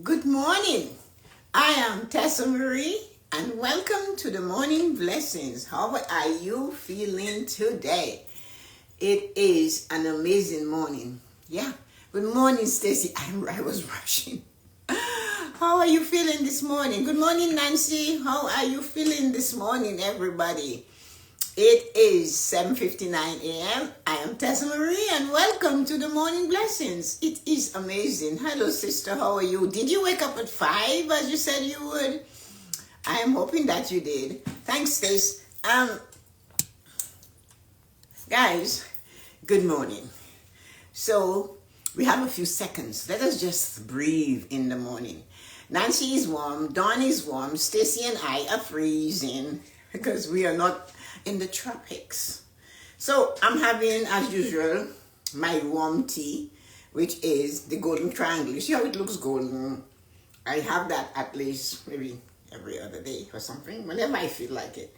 Good morning. I am Tessa-Marie and welcome to the morning blessings. How are you feeling today? It is an amazing morning. Yeah. Good morning, Stacy. I was rushing. How are you feeling this morning? Good morning, Nancy. How are you feeling this morning, everybody? It is 7:59 a.m. I am Tessa-Marie and welcome to the morning blessings. It is amazing. Hello, sister. How are you? Did you wake up at 5 as you said you would? I am hoping that you did. Thanks, Stace. Guys, good morning. So we have a few seconds. Let us just breathe in the morning. Nancy is warm. Dawn is warm. Stacy and I are freezing because we are not in the tropics. So I'm having, as usual, my warm tea, which is the golden triangle. You see how it looks golden? I have that at least maybe every other day or something, whenever I feel like it.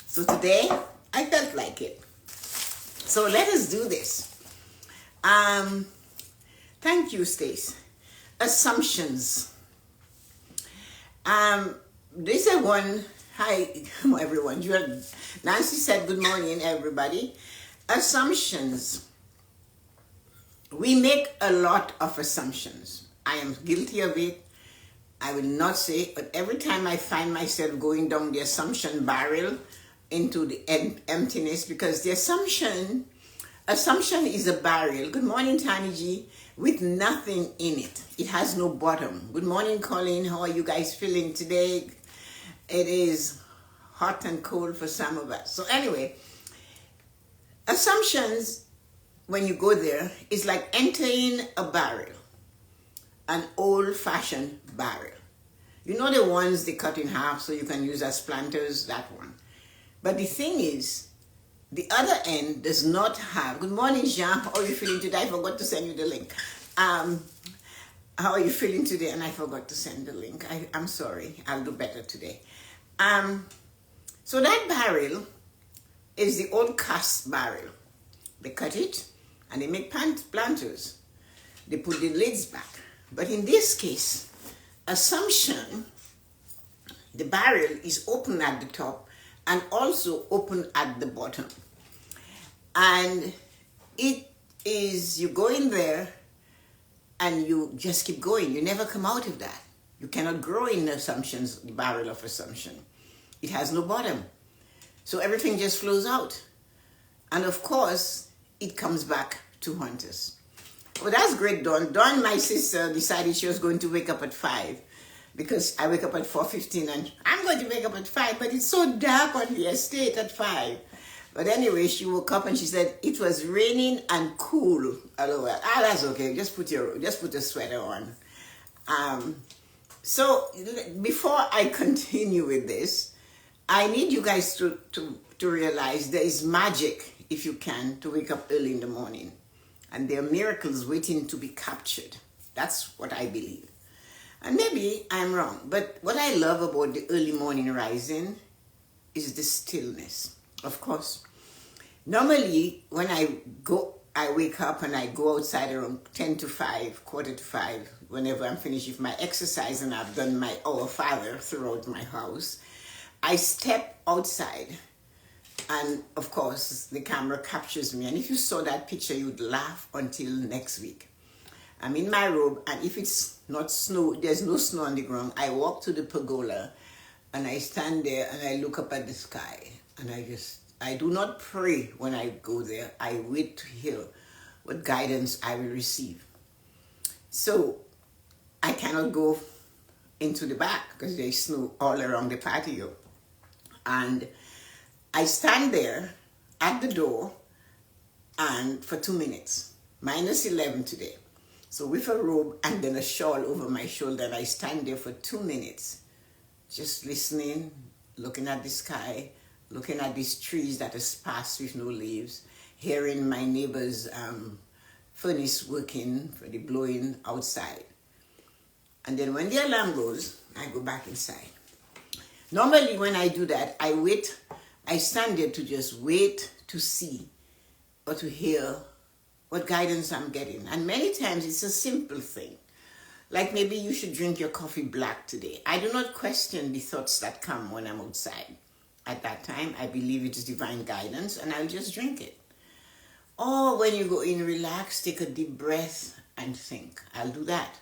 So today, I felt like it. So let us do this. Thank you, Stace. Assumptions. This is one. Hi, everyone. Nancy said good morning, everybody. Assumptions. We make a lot of assumptions. I am guilty of it. I will not say it, but every time I find myself going down the assumption barrel into the emptiness, because the assumption is a barrel. Good morning, Tani G, with nothing in it. It has no bottom. Good morning, Colleen. How are you guys feeling today? It is hot and cold for some of us. So anyway, assumptions, when you go there, is like entering a barrel, an old-fashioned barrel. You know the ones they cut in half so you can use as planters, that one. But the thing is, the other end does not have, good morning, Jean, how are you feeling today? I forgot to send you the link. How are you feeling today? And I forgot to send the link. I'm sorry, I'll do better today. So that barrel is the old cast barrel. They cut it and they make planters. They put the lids back. But in this case, assumption, the barrel is open at the top and also open at the bottom. And it is, you go in there and you just keep going. You never come out of that. You cannot grow in assumptions, the barrel of assumption. It has no bottom. So everything just flows out. And of course, it comes back to haunt us. Well, that's great, Dawn. Dawn, my sister, decided she was going to wake up at 5 because I wake up at 4:15 and I'm going to wake up at 5, but it's so dark on the estate at 5. But anyway, she woke up and she said it was raining and cool. LOL. That's okay. Just put a sweater on. So before I continue with this, I need you guys to realize there is magic, if you can, to wake up early in the morning. And there are miracles waiting to be captured. That's what I believe. And maybe I'm wrong, but what I love about the early morning rising is the stillness. Of course, normally when I wake up and I go outside around 10 to 5, quarter to 5, whenever I'm finished with my exercise and I've done my Our Father throughout my house, I step outside and of course the camera captures me. And if you saw that picture, you'd laugh until next week. I'm in my robe, and if it's not snow, there's no snow on the ground, I walk to the pergola and I stand there and I look up at the sky and I do not pray when I go there. I wait to hear what guidance I will receive. So I cannot go into the back because there's snow all around the patio. And I stand there at the door and for 2 minutes, -11 today. So with a robe and then a shawl over my shoulder, and I stand there for 2 minutes, just listening, looking at the sky, looking at these trees that are sparse with no leaves, hearing my neighbor's furnace working for the blowing outside. And then when the alarm goes, I go back inside. Normally when I do that, I stand there to just wait to see or to hear what guidance I'm getting. And many times it's a simple thing. Like maybe you should drink your coffee black today. I do not question the thoughts that come when I'm outside. At that time, I believe it is divine guidance and I'll just drink it. Or when you go in, relax, take a deep breath and think. I'll do that.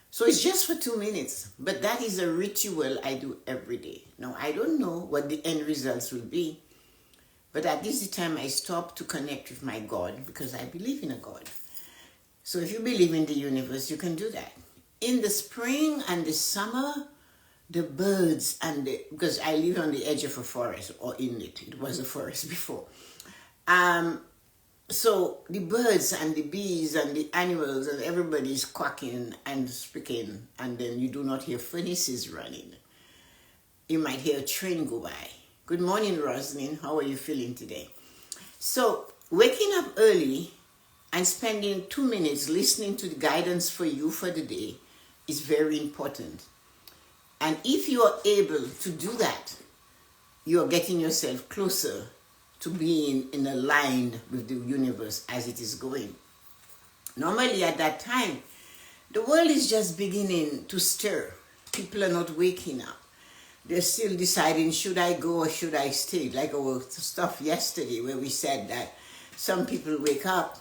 So it's just for 2 minutes, but that is a ritual I do every day. Now, I don't know what the end results will be, but at this time I stop to connect with my God because I believe in a God. So if you believe in the universe, you can do that. In the spring and the summer, the birds because I live on the edge of a forest, or in it was a forest before. So the birds and the bees and the animals and everybody is quacking and speaking, and then you do not hear furnaces running. You might hear a train go by. Good morning, Roslyn. How are you feeling today? So waking up early and spending 2 minutes listening to the guidance for you for the day is very important. And if you are able to do that, you are getting yourself closer to being in a line with the universe as it is going. Normally at that time, the world is just beginning to stir. People are not waking up. They're still deciding, should I go or should I stay? Like our stuff yesterday where we said that some people wake up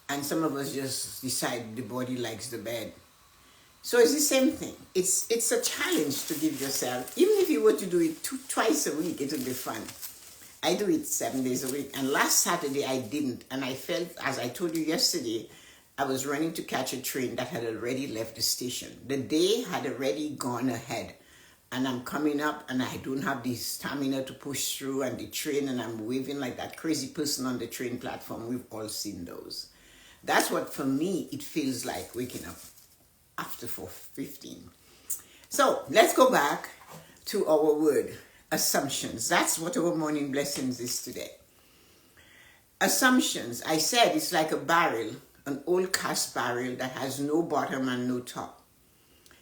and some of us just decide the body likes the bed. So it's the same thing. It's a challenge to give yourself. Even if you were to do it twice a week, it would be fun. I do it 7 days a week. And last Saturday I didn't. And I felt, as I told you yesterday, I was running to catch a train that had already left the station. The day had already gone ahead. And I'm coming up and I don't have the stamina to push through and the train, and I'm waving like that crazy person on the train platform. We've all seen those. That's what, for me, it feels like waking up after 4:15. So let's go back to our word, assumptions. That's what our morning blessings is today. Assumptions, I said, it's like a barrel, an old cast barrel that has no bottom and no top.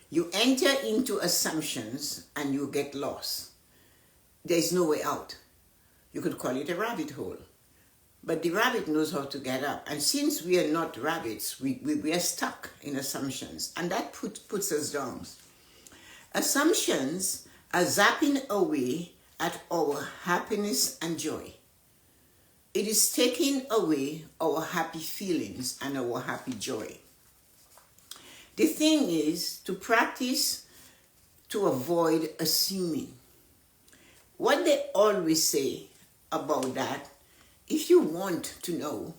You enter into assumptions and you get lost. There's no way out. You could call it a rabbit hole. But the rabbit knows how to get up. And since we are not rabbits, we are stuck in assumptions. And that puts us down. Assumptions are zapping away at our happiness and joy. It is taking away our happy feelings and our happy joy. The thing is to practice to avoid assuming. What they always say about that, if you want to know,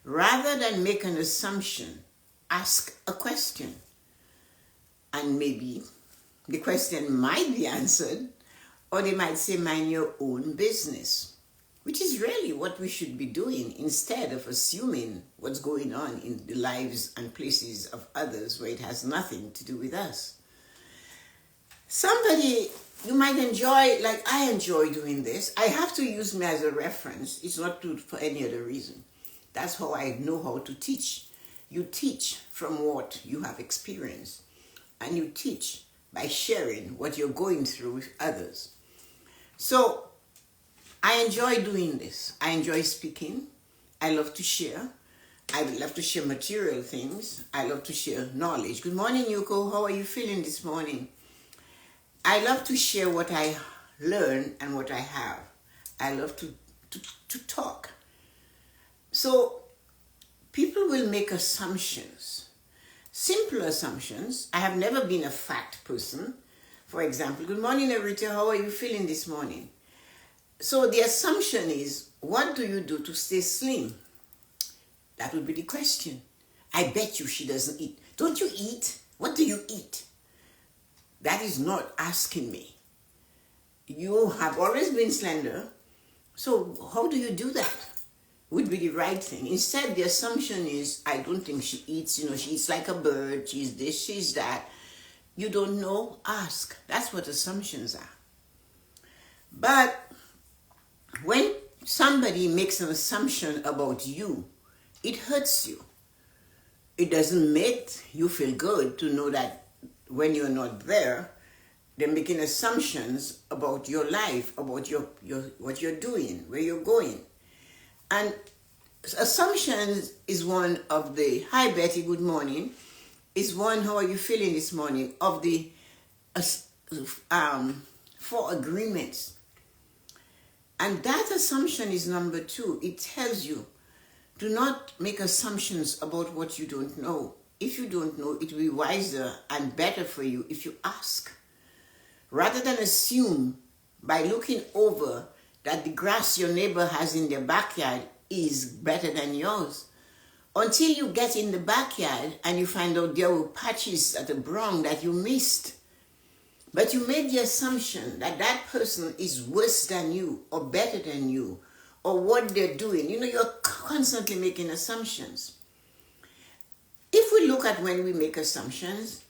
rather than make an assumption, ask a question. And maybe the question might be answered, or they might say, mind your own business, which is really what we should be doing instead of assuming what's going on in the lives and places of others where it has nothing to do with us. Somebody, you might enjoy, like I enjoy doing this. I have to use me as a reference. It's not for any other reason. That's how I know how to teach. You teach from what you have experienced. And you teach by sharing what you're going through with others. So I enjoy doing this. I enjoy speaking. I love to share. I love to share material things. I love to share knowledge. Good morning, Yuko. How are you feeling this morning? I love to share what I learn and what I have. I love to talk. So people will make assumptions. Simple assumptions. I have never been a fact person. For example, good morning, Arita. How are you feeling this morning? So the assumption is, what do you do to stay slim? That would be the question. I bet you she doesn't eat. Don't you eat? What do you eat? That is not asking me. You have always been slender, so how do you do that? Would be the right thing. Instead, the assumption is, I don't think she eats. She eats like a bird. She's this, she's that. You don't know? Ask. That's what assumptions are. But when somebody makes an assumption about you, it hurts you. It doesn't make you feel good to know that when you're not there, they're making assumptions about your life, about your what you're doing, where you're going. And Assumptions is one of the, hi Betty, good morning, is one, how are you feeling this morning, of the four agreements. And that assumption is number 2. It tells you, do not make assumptions about what you don't know. If you don't know, it will be wiser and better for you if you ask. Rather than assume by looking over that the grass your neighbor has in their backyard is better than yours. Until you get in the backyard and you find out there were patches at the brown that you missed. But you made the assumption that that person is worse than you or better than you or what they're doing. You know, you're constantly making assumptions. If we look at when we make assumptions,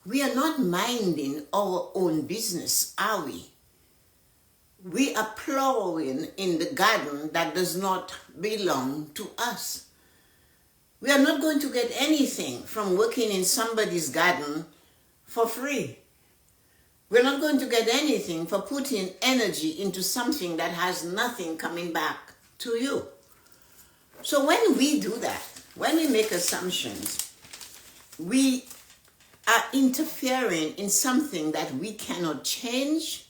we are not minding our own business, are we? We are plowing in the garden that does not belong to us. We are not going to get anything from working in somebody's garden for free. We're not going to get anything for putting energy into something that has nothing coming back to you. So when we do that, when we make assumptions, we are interfering in something that we cannot change,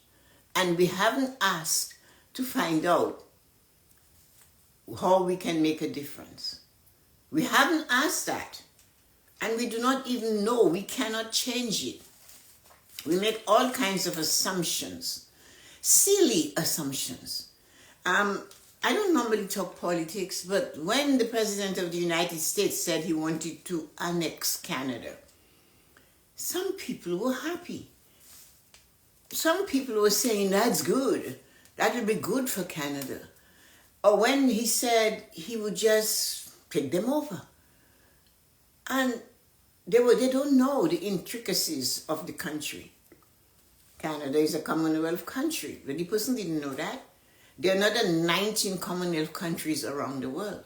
and we haven't asked to find out how we can make a difference. We haven't asked that, and we do not even know we cannot change it. We make all kinds of assumptions, silly assumptions. I don't normally talk politics, but when the President of the United States said he wanted to annex Canada, some people were happy. Some people were saying, that's good. That would be good for Canada. Or when he said he would just take them over. And they don't know the intricacies of the country. Canada is a Commonwealth country, but the person didn't know that. There are another 19 Commonwealth countries around the world.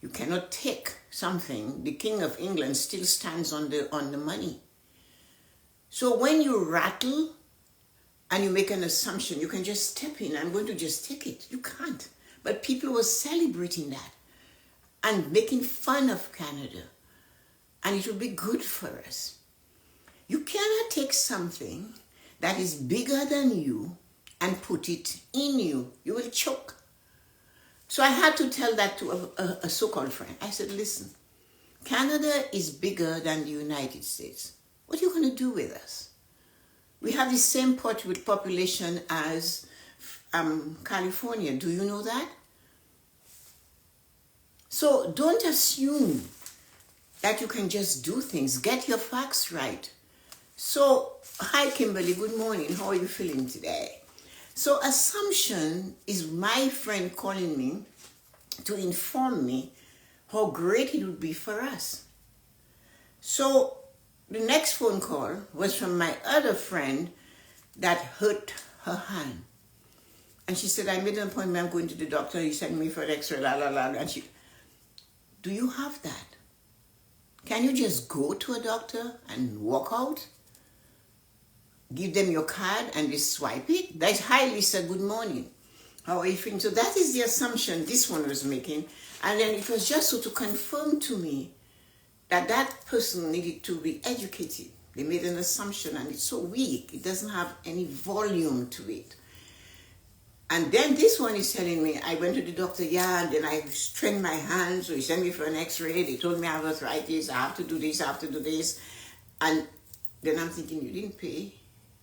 You cannot take something. The King of England still stands on the money. So when you rattle and you make an assumption, you can just step in, I'm going to just take it. You can't. But people were celebrating that and making fun of Canada. And it will be good for us. You cannot take something that is bigger than you and put it in you. You will choke. So I had to tell that to a so-called friend. I said, listen, Canada is bigger than the United States. What are you going to do with us? We have the same population as California. Do you know that? So don't assume that you can just do things. Get your facts right. So, hi Kimberly, good morning. How are you feeling today? So assumption is my friend calling me to inform me how great it would be for us. So the next phone call was from my other friend that hurt her hand. And she said, I made an appointment, I'm going to the doctor, he sent me for an x-ray, And she, do you have that? Can you just go to a doctor and walk out? Give them your card and they swipe it? That's, hi Lisa, good morning. How are you feeling? So that is the assumption this one was making. And then it was just so to confirm to me that that person needed to be educated. They made an assumption and it's so weak. It doesn't have any volume to it. And then this one is telling me, I went to the doctor, and then I strained my hand, so he sent me for an x-ray. They told me I have arthritis, I have to do this, I have to do this. And then I'm thinking, you didn't pay.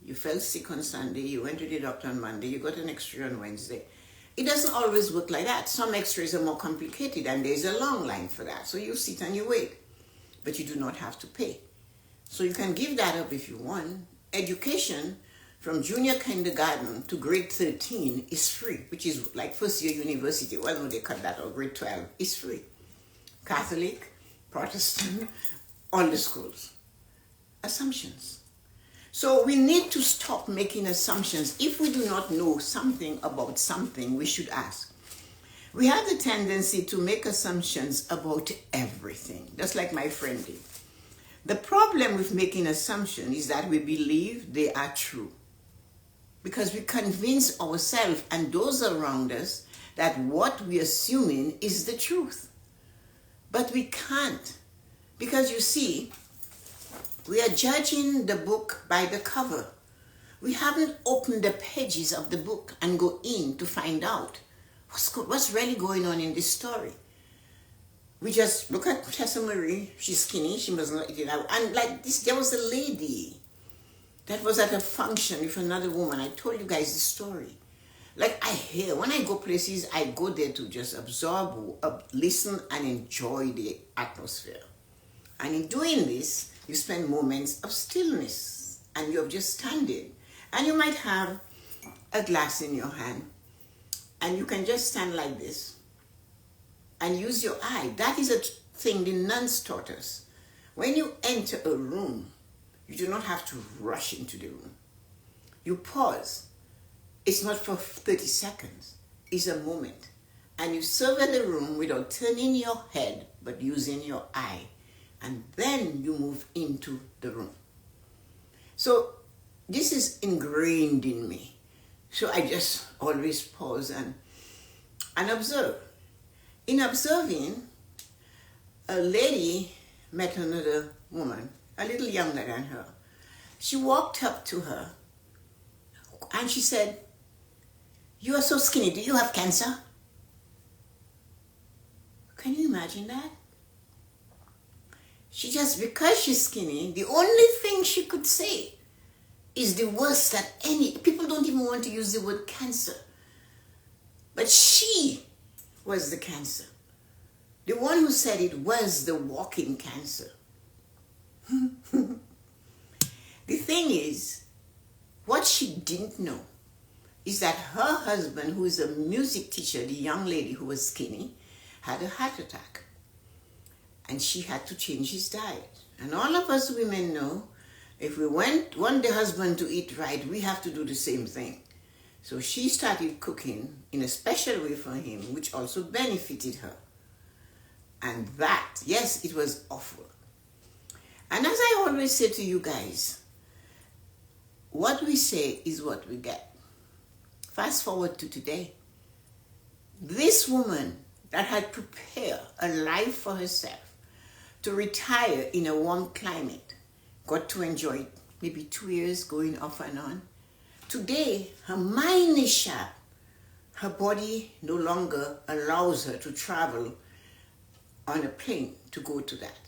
You felt sick on Sunday, you went to the doctor on Monday, you got an x-ray on Wednesday. It doesn't always work like that. Some x-rays are more complicated and there's a long line for that. So you sit and you wait, but you do not have to pay. So you can give that up if you want. Education from junior kindergarten to grade 13 is free, which is like first year university. Well, no, they cut that out, grade 12 is free. Catholic, Protestant, all the schools. Assumptions. So we need to stop making assumptions. If we do not know something about something, we should ask. We have the tendency to make assumptions about everything, just like my friend did. The problem with making assumptions is that we believe they are true, because we convince ourselves and those around us that what we're assuming is the truth. But we can't. Because you see, we are judging the book by the cover. We haven't opened the pages of the book and go in to find out what's really going on in this story. We just look at Tessa-Marie. She's skinny. She must not eat it out. And like this, there was a lady that was at a function with another woman. I told you guys the story. Like I hear, when I go places, I go there to just absorb, listen, and enjoy the atmosphere. And in doing this, you spend moments of stillness, and you're just standing. And you might have a glass in your hand, and you can just stand like this and use your eye. That is a thing the nuns taught us. When you enter a room, you do not have to rush into the room. You pause. It's not for 30 seconds. It's a moment. And you survey the room without turning your head, but using your eye. And then you move into the room. So this is ingrained in me. So I just always pause and observe. In observing, a lady met another woman, a little younger than her. She walked up to her and she said, "You are so skinny. Do you have cancer?" Can you imagine that? Because she's skinny, the only thing she could say is the worst that people don't even want to use the word cancer. But she was the cancer. The one who said it was the walking cancer. The thing is, what she didn't know is that her husband, who is a music teacher, the young lady who was skinny, had a heart attack. And she had to change his diet. And all of us women know, if we want the husband to eat right, we have to do the same thing. So she started cooking in a special way for him, which also benefited her. And that, yes, it was awful. And as I always say to you guys, what we say is what we get. Fast forward to today. This woman that had prepared a life for herself to retire in a warm climate, got to enjoy it, maybe 2 years going off and on. Today, her mind is sharp. Her body no longer allows her to travel on a plane to go to that.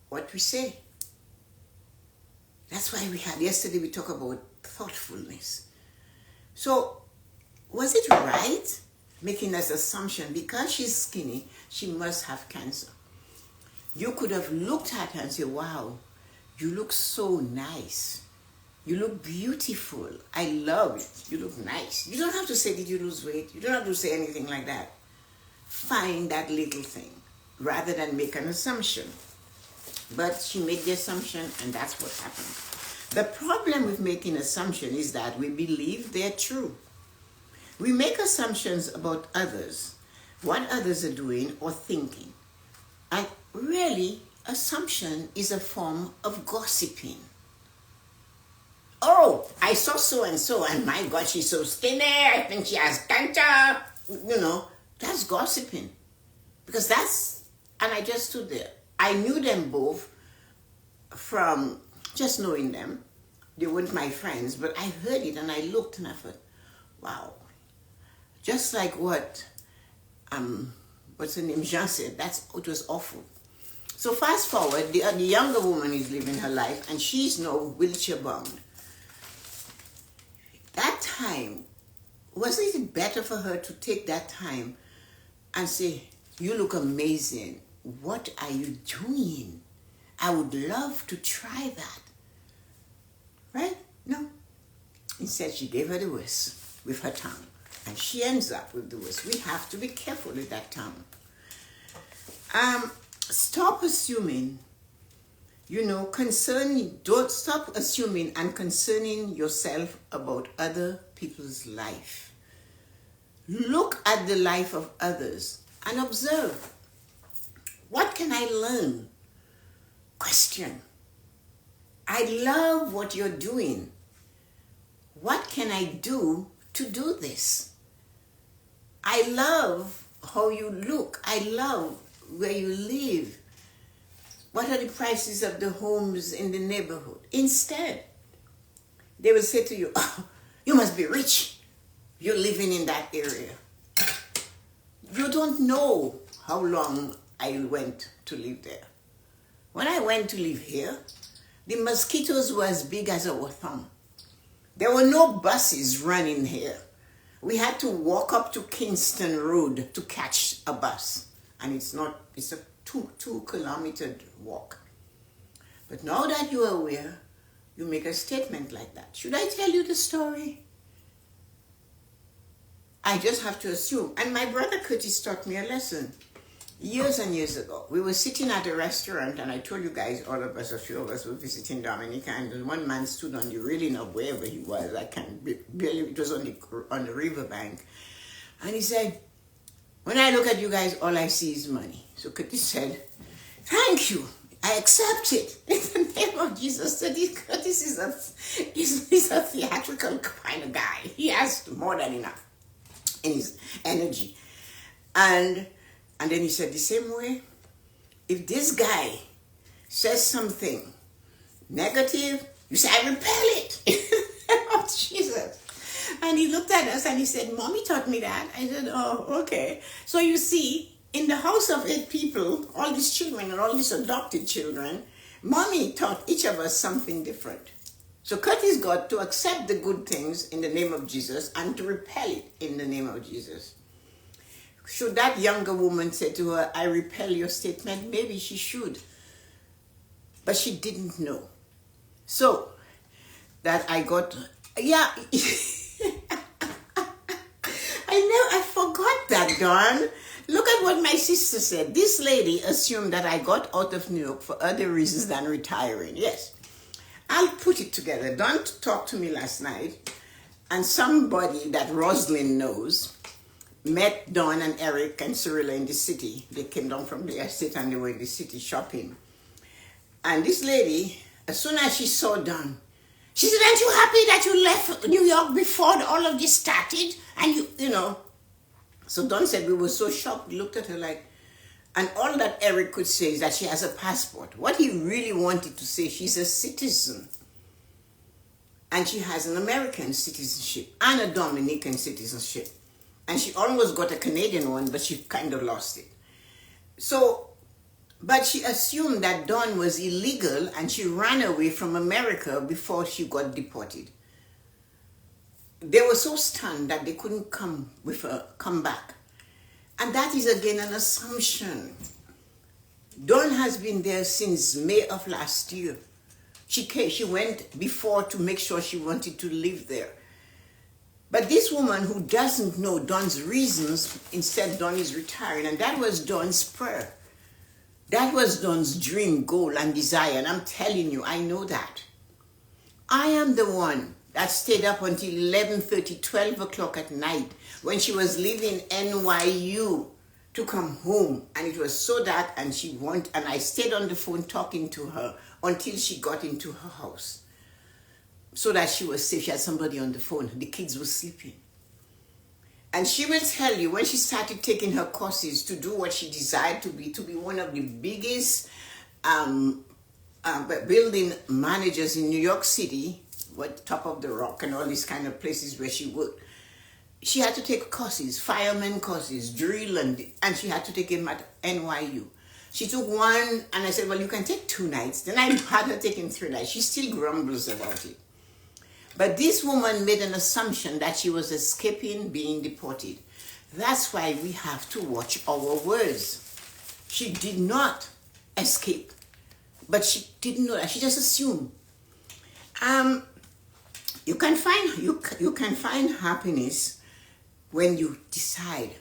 What we say. That's why yesterday we talked about thoughtfulness. So, was it right making this assumption because she's skinny, she must have cancer? You could have looked at her and said, "Wow, you look so nice. You look beautiful. I love it. You look nice." You don't have to say, "Did you lose weight?" You don't have to say anything like that. Find that little thing rather than make an assumption. But she made the assumption, and that's what happened. The problem with making assumptions is that we believe they're true. We make assumptions about others, what others are doing or thinking. And really, assumption is a form of gossiping. "Oh, I saw so-and-so, and my God, she's so skinny, I think she has cancer." That's gossiping. Because and I just stood there. I knew them both from just knowing them. They weren't my friends, but I heard it and I looked and I thought, wow. Just like what, what's her name, Jean said, it was awful. So fast forward, the younger woman is living her life and she's now wheelchair bound. That time, wasn't it better for her to take that time and say, "You look amazing. What are you doing? I would love to try that." Right? No. Instead, she gave her the worst with her tongue. And she ends up with the worst. We have to be careful with that tongue. Stop assuming, don't stop assuming and concerning yourself about other people's life. Look at the life of others and observe. What can I learn? Question. I love what you're doing. What can I do to do this. I love how you look. I love where you live. What are the prices of the homes in the neighborhood? Instead, they will say to you, oh, you must be rich. You're living in that area. You don't know how long I went to live there. When I went to live here, the mosquitoes were as big as our thumb. There were no buses running here. We had to walk up to Kingston Road to catch a bus. And it's a 2-kilometer walk. But now that you are aware, you make a statement like that. Should I tell you the story? I just have to assume. And my brother Curtis taught me a lesson. Years and years ago, we were sitting at a restaurant, and I told you guys, all of us, a few of us were visiting Dominica, and one man stood on the railing of wherever he was. I can't barely, it was on the riverbank. And he said, when I look at you guys, all I see is money. So Curtis said, thank you. I accept it. In the name of Jesus. So Curtis is a theatrical kind of guy. He has more than enough in his energy. And then he said, the same way, if this guy says something negative, you say, I repel it. Oh, Jesus. And he looked at us and he said, Mommy taught me that. I said, oh, okay. So you see, in the house of 8 people, all these children and all these adopted children, Mommy taught each of us something different. So Curtis got to accept the good things in the name of Jesus and to repel it in the name of Jesus. Should that younger woman say to her, I repel your statement? Maybe she should. But she didn't know. So, that I got, yeah. I forgot that, darn. Look at what my sister said. This lady assumed that I got out of New York for other reasons than retiring. Yes. I'll put it together. Dawn talked to me last night, and somebody that Rosalind knows met Dawn and Eric and Cyrilla in the city. They came down from the estate and they were in the city shopping. And this lady, as soon as she saw Dawn, she said, aren't you happy that you left New York before all of this started? And you know. So Dawn said, we were so shocked. We looked at her like, and all that Eric could say is that she has a passport. What he really wanted to say, she's a citizen. And she has an American citizenship and a Dominican citizenship. And she almost got a Canadian one, but she kind of lost it. So, but she assumed that Dawn was illegal and she ran away from America before she got deported. They were so stunned that they couldn't come back. And that is again an assumption. Dawn has been there since May of last year. She went before to make sure she wanted to live there. But this woman who doesn't know Dawn's reasons, instead Dawn is retiring, and that was Dawn's prayer. That was Dawn's dream, goal, and desire, and I'm telling you, I know that. I am the one that stayed up until 11:30, 12 o'clock at night when she was leaving NYU to come home, and it was so dark, and I stayed on the phone talking to her until she got into her house. So that she was safe. She had somebody on the phone. The kids were sleeping. And she will tell you, when she started taking her courses to do what she desired to be one of the biggest building managers in New York City, Top of the Rock and all these kind of places where she worked. She had to take courses, fireman courses, drill, and she had to take them at NYU. She took one, and I said, well, you can take 2 nights. Then I had her taking 3 nights. She still grumbles about it. But this woman made an assumption that she was escaping being deported. That's why we have to watch our words. She did not escape, but she didn't know that. She just assumed. You can find happiness when you decide,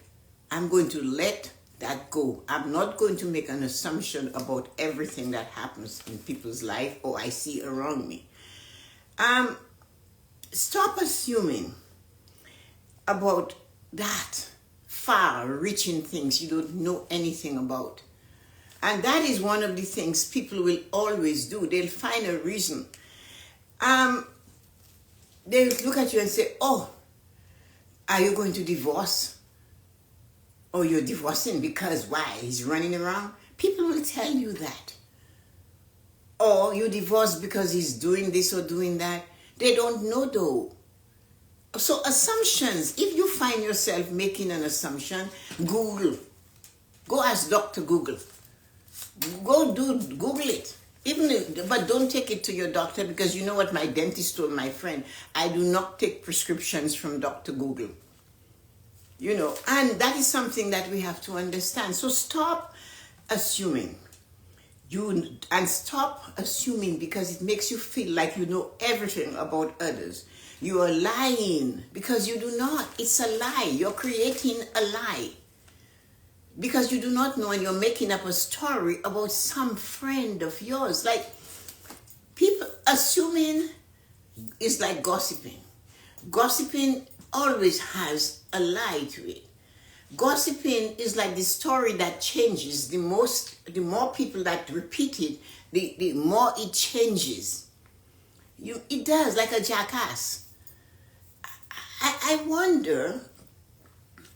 I'm going to let that go. I'm not going to make an assumption about everything that happens in people's life or I see around me. Stop assuming about that far-reaching things you don't know anything about. And that is one of the things people will always do. They'll find a reason. They'll look at you and say, oh, Are you going to divorce? Or you're divorcing because why? He's running around? People will tell you that. Or you divorce because he's doing this or doing that. They don't know though. So assumptions, if you find yourself making an assumption, Google. Go ask Dr. Google. Google it. But don't take it to your doctor, because you know what my dentist told my friend? I do not take prescriptions from Dr. Google. And that is something that we have to understand. So stop assuming. Stop assuming, because it makes you feel like you know everything about others. You are lying because you do not. It's a lie. You're creating a lie because you do not know, and you're making up a story about some friend of yours. Like, people assuming is like gossiping. Gossiping always has a lie to it. Gossiping is like the story that changes. The more people that repeat it, the more it changes. It does, like a jackass. I wonder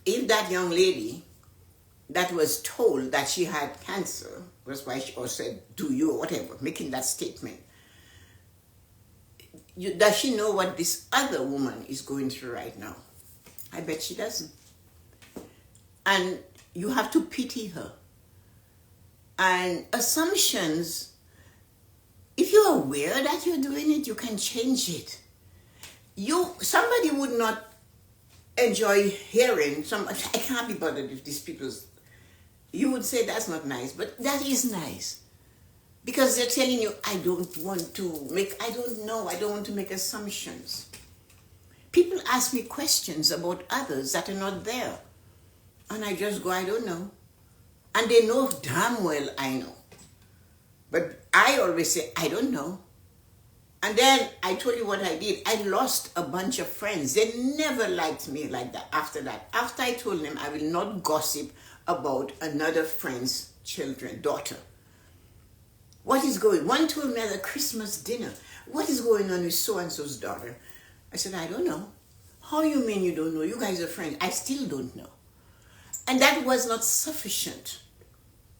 if that young lady that was told that she had cancer, was why she also said, do you, or whatever, making that statement. Does she know what this other woman is going through right now? I bet she doesn't. And you have to pity her. And assumptions, if you're aware that you're doing it, you can change it. Somebody would not enjoy hearing I can't be bothered if these people's, you would say that's not nice, but that is nice. Because they're telling you, I don't want to make assumptions. People ask me questions about others that are not there. And I just go, I don't know. And they know damn well I know. But I always say, I don't know. And then I told you what I did. I lost a bunch of friends. They never liked me like that after that. After I told them I will not gossip about another friend's daughter. What is going on? One told me at a Christmas dinner, what is going on with so-and-so's daughter? I said, I don't know. How you mean you don't know? You guys are friends. I still don't know. And that was not sufficient.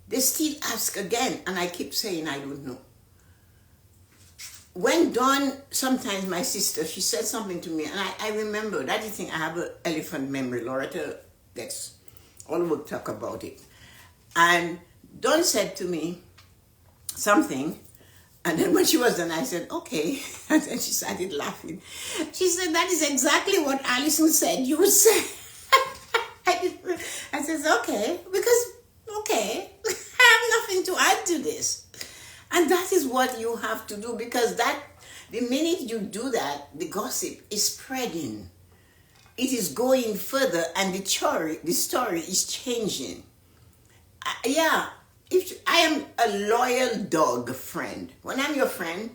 They still ask again, and I keep saying, I don't know. When Dawn, sometimes my sister, she said something to me, and I remember, that is the thing, I have an elephant memory. Loretta gets all worked up about it. And Dawn said to me something, and then when she was done, I said, okay. And then she started laughing. She said, that is exactly what Alison said you would say. I said, okay, because, okay, I have nothing to add to this. And that is what you have to do, because the minute you do that, the gossip is spreading. It is going further, and the story is changing. If I am a loyal dog friend. When I'm your friend,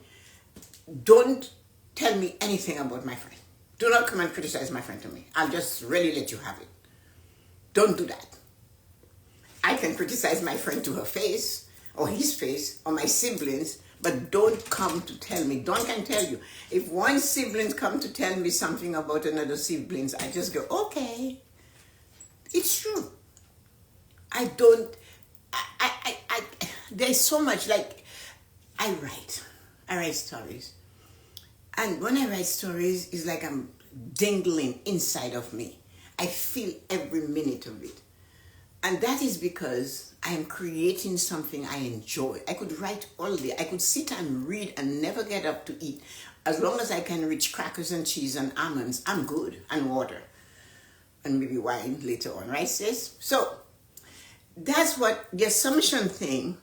don't tell me anything about my friend. Do not come and criticize my friend to me. I'll just really let you have it. Don't do that. I can criticize my friend to her face, or his face, or my siblings, but don't come to tell me. Dawn can tell you. If one sibling come to tell me something about another siblings, I just go, okay. It's true. There's so much, like, I write stories. And when I write stories, it's like I'm dangling inside of me. I feel every minute of it. And that is because I am creating something I enjoy. I could write all day. I could sit and read and never get up to eat. As long as I can reach crackers and cheese and almonds, I'm good. And water. And maybe wine later on, right, sis? So, that's what the assumption thing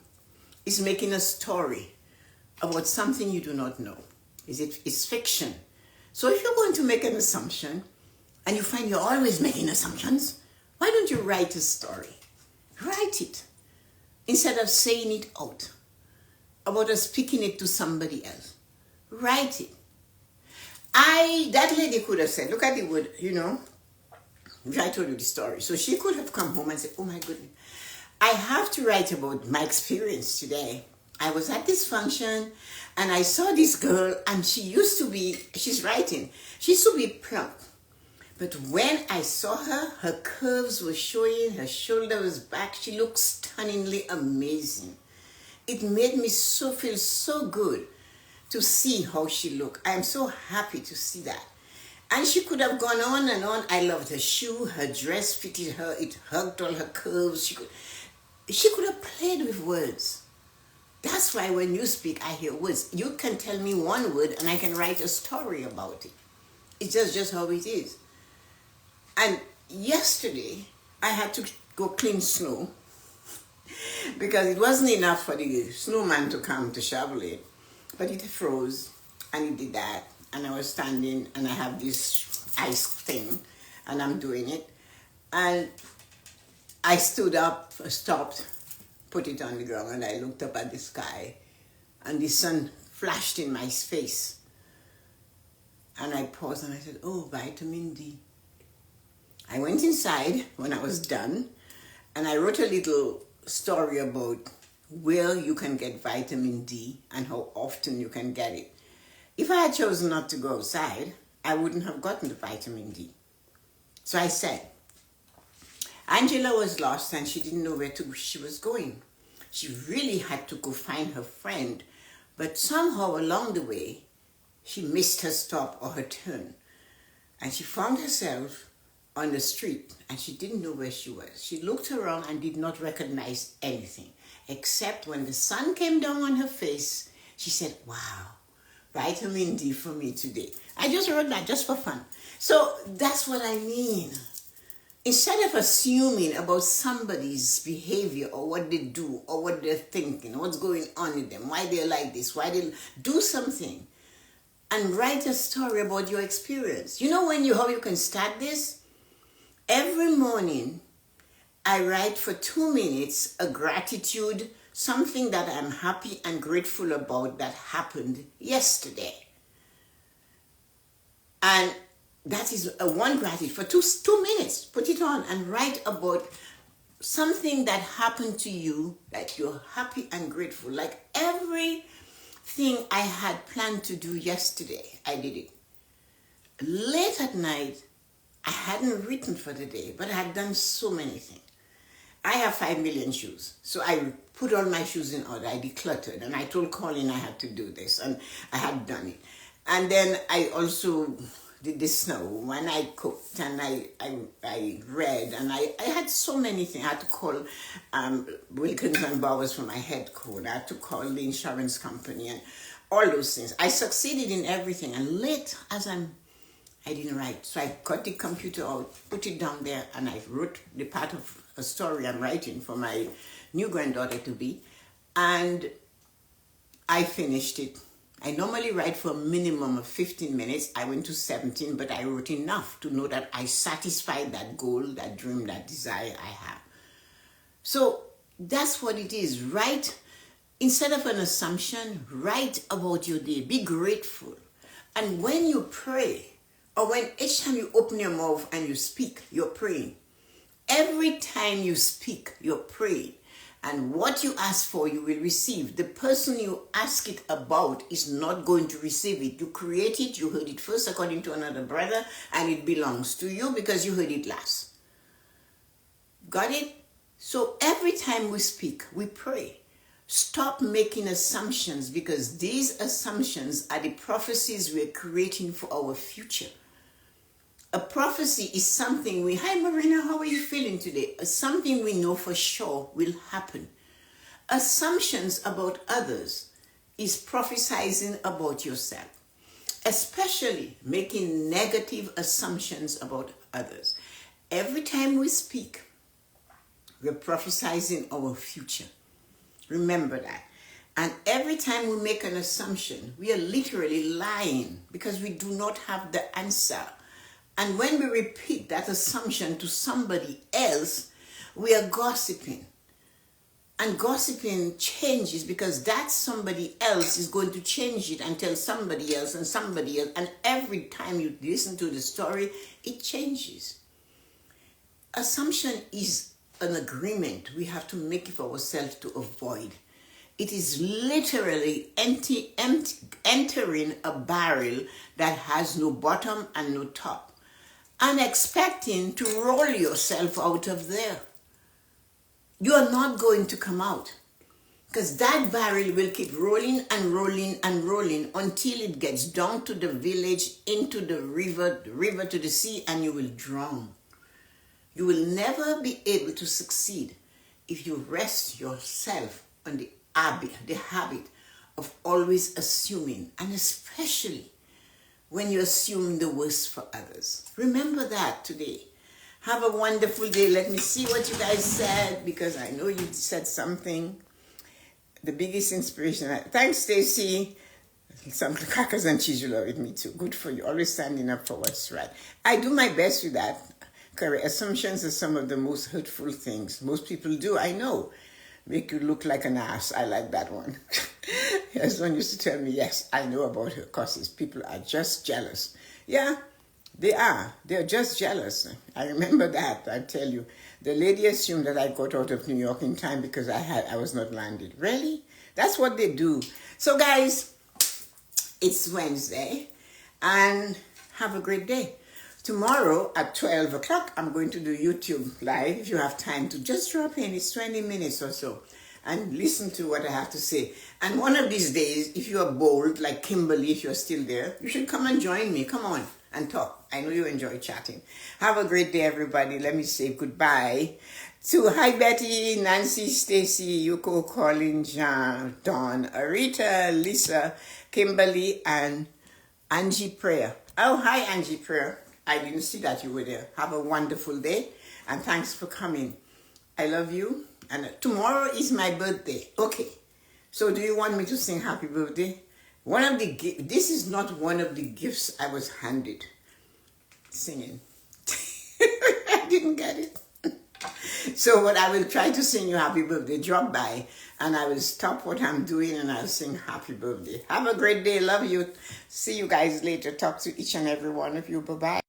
is, making a story about something you do not know. It's fiction. So if you're going to make an assumption, and you find you're always making assumptions, why don't you write a story? Write it. Instead of saying it out. About us speaking it to somebody else. Write it. That lady could have said, look at the word, I told you the story. So she could have come home and said, oh my goodness, I have to write about my experience today. I was at this function and I saw this girl, and she's writing. She used to be plump. But when I saw her, her curves were showing, her shoulder was back. She looked stunningly amazing. It made me feel so good to see how she looked. I am so happy to see that. And she could have gone on and on. I loved her shoe, her dress fitted her, it hugged all her curves. She could have played with words. That's why when you speak, I hear words. You can tell me one word and I can write a story about it. It's just how it is. And yesterday, I had to go clean snow because it wasn't enough for the snowman to come to shovel it. But it froze, and it did that. And I was standing, and I have this ice thing, and I'm doing it. And I stood up, stopped, put it on the ground, and I looked up at the sky, and the sun flashed in my face. And I paused, and I said, oh, vitamin D. I went inside when I was done, and I wrote a little story about where you can get vitamin D and how often you can get it. If I had chosen not to go outside, I wouldn't have gotten the vitamin D. So I said, Angela was lost and she didn't know where she was going. She really had to go find her friend, but somehow along the way, she missed her stop or her turn. And she found herself on the street and she didn't know where she was. She looked around and did not recognize anything, except when the sun came down on her face, she said, wow, vitamin D for me today. I just wrote that just for fun. So that's what I mean. Instead of assuming about somebody's behavior or what they do or what they're thinking, what's going on with them, why they're like this, why they do something, and write a story about your experience. You know how you can start this? Every morning, I write for 2 minutes a gratitude, something that I'm happy and grateful about that happened yesterday. And that is one gratitude for two minutes. Put it on and write about something that happened to you that you're happy and grateful. Like everything I had planned to do yesterday, I did it. Late at night, I hadn't written for the day, but I had done so many things. I have 5 million shoes. So I put all my shoes in order. I decluttered. And I told Colin I had to do this. And I had done it. And then I also did the snow. When I cooked and I read. And I had so many things. I had to call Wilkins and Bowers for my head coat. I had to call the insurance company and all those things. I succeeded in everything. And late as I didn't write. So I got the computer out, put it down there, and I wrote the part of a story I'm writing for my new granddaughter to be, and I finished it. I normally write for a minimum of 15 minutes. I went to 17, but I wrote enough to know that I satisfied that goal, that dream, that desire I have. So that's what it is. Write, instead of an assumption, write about your day. Be grateful. And when you pray, or when each time you open your mouth and you speak, you're praying. Every time you speak, you're praying. And what you ask for, you will receive. The person you ask it about is not going to receive it. You create it, you heard it first according to another brother, and it belongs to you because you heard it last. Got it? So every time we speak, we pray. Stop making assumptions, because these assumptions are the prophecies we're creating for our future. A prophecy is something hi Marina, how are you feeling today? Something we know for sure will happen. Assumptions about others is prophesizing about yourself, especially making negative assumptions about others. Every time we speak, we're prophesizing our future. Remember that. And every time we make an assumption, we are literally lying because we do not have the answer. And when we repeat that assumption to somebody else, we are gossiping. And gossiping changes because that somebody else is going to change it and tell somebody else and somebody else. And every time you listen to the story, it changes. Assumption is an agreement we have to make for ourselves to avoid. It is literally entering a barrel that has no bottom and no top. and expecting to roll yourself out of there. You are not going to come out, because that barrel will keep rolling and rolling and rolling until it gets down to the village, into the river to the sea, and you will drown. You will never be able to succeed if you rest yourself on the habit of always assuming, and especially when you assume the worst for others. Remember that today. Have a wonderful day. Let me see what you guys said, because I know you said something. The biggest inspiration. Thanks, Stacy. Some crackers and cheese you love with me too. Good for you. Always standing up for what's right. I do my best with that. Correct. Assumptions are some of the most hurtful things most people do. I know. Make you look like an ass. I like that one. Someone used to tell me, yes, I know about her causes. People are just jealous. Yeah, they are. They're just jealous. I remember that. I tell you. The lady assumed that I got out of New York in time because I was not landed. Really? That's what they do. So guys, it's Wednesday, and have a great day. Tomorrow at 12 o'clock, I'm going to do YouTube Live. If you have time to just drop in, it's 20 minutes or so, and listen to what I have to say. And one of these days, if you are bold, like Kimberly, if you're still there, you should come and join me. Come on and talk. I know you enjoy chatting. Have a great day, everybody. Let me say goodbye to hi Betty, Nancy, Stacy, Yuko, Colin, Jean, Dawn, Arita, Lisa, Kimberly, and Angie Prayer. Oh, hi Angie Prayer. I didn't see that you were there. Have a wonderful day, and thanks for coming. I love you, and tomorrow is my birthday. Okay, so do you want me to sing happy birthday? This is not one of the gifts I was handed. Singing. I didn't get it. So what I will try to sing you happy birthday. Drop by, and I will stop what I'm doing, and I'll sing happy birthday. Have a great day. Love you. See you guys later. Talk to each and every one of you. Bye-bye.